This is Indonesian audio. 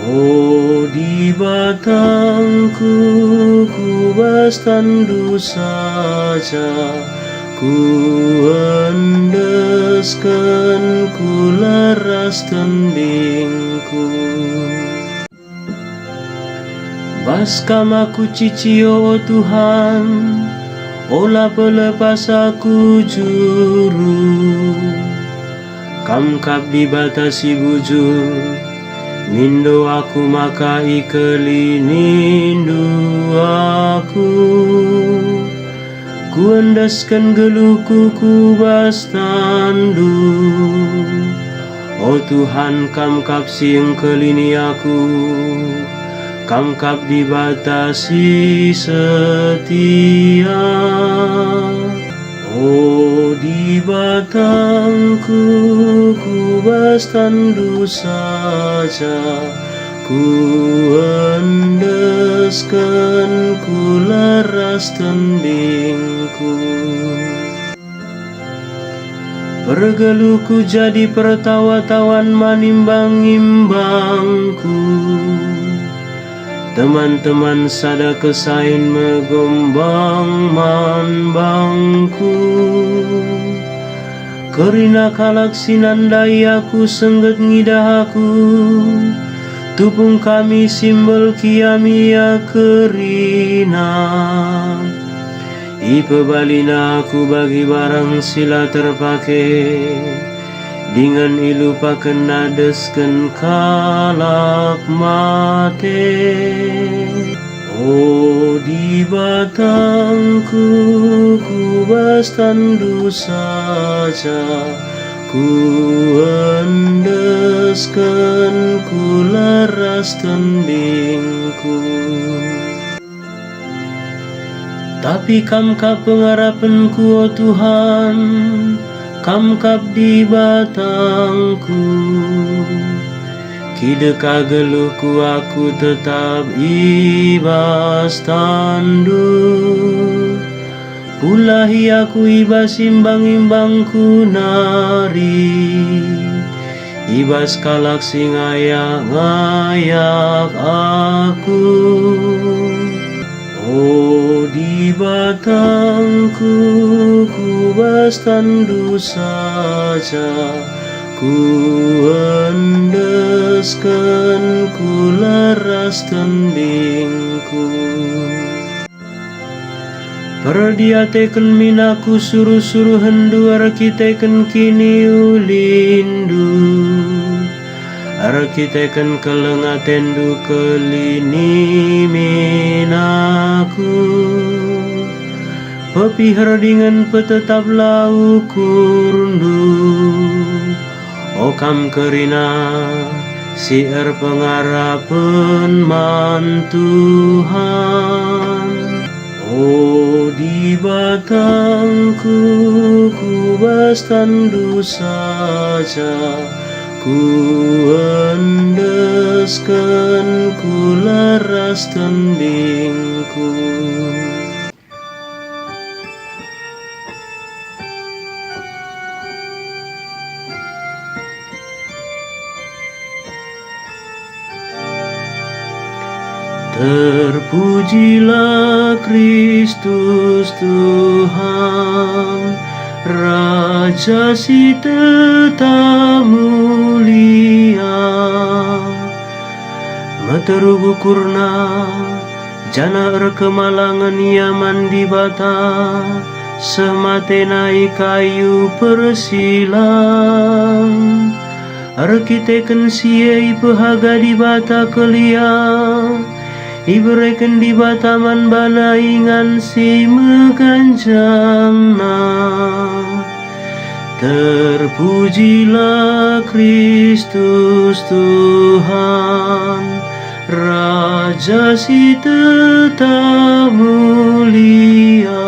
Oh, di batangku kubas tandu saja, ku endeskan, ku laras tembingku. Baskam aku cicio, oh Tuhan, olah pelepas aku juru. Kamkap dibatasi bujur, mindo aku maka ikeli nindu aku. Ku endaskan geluhku kubas tandu, oh Tuhan kamkap sing kelini aku, kamkap dibatasi setia. Oh, di batangku kubas tandu saja, ku endeskan, ku laras tembingku. Pergeluhku jadi pertawa-tawan manimbang-imbangku. Teman-teman sada kesain megombang manbangku. Kerina kalak sinandai aku sengget ngidah aku. Tupung kami simbol kiamia kerina. Ipebalina aku bagi barang sila terpake. Dengan ilu paken nadesken kalak mate. Oh, di batangku kubas tandu saja, ku endeskan, ku laras tembingku. Tapi kamkap pengharapanku, oh Tuhan, kamkap di batangku. Kideka geluhku aku tetap ibas tandu. Pulahi aku ibas imbang-imbangku nari. Ibas kalak sing ngayak-ngayak aku. Oh, di batangku kubas tandu saja, ku endeskan, ku laras tembingku. Perdiateken minaku suruh-suruh hendu arkiteken kini ulindu. Arkiteken kelengatendu kelini minaku. Pepihar dengan petetap lau kurundu. Okam kerina siar pengarapan man Tuhan. Oh, di batangku kubas tandu saja, ku endeskan, ku laras tembingku. Terpujilah Kristus Tuhan, Raja si tetap mulia. Meterugu kurna, jana kemalangan yaman di bata, sematenai kayu persilang. Arkiteken siai pehaga di bata kelia, ibereken di bataman bana ingan si meganjangna. Terpujilah Kristus Tuhan, Raja si tetap mulia.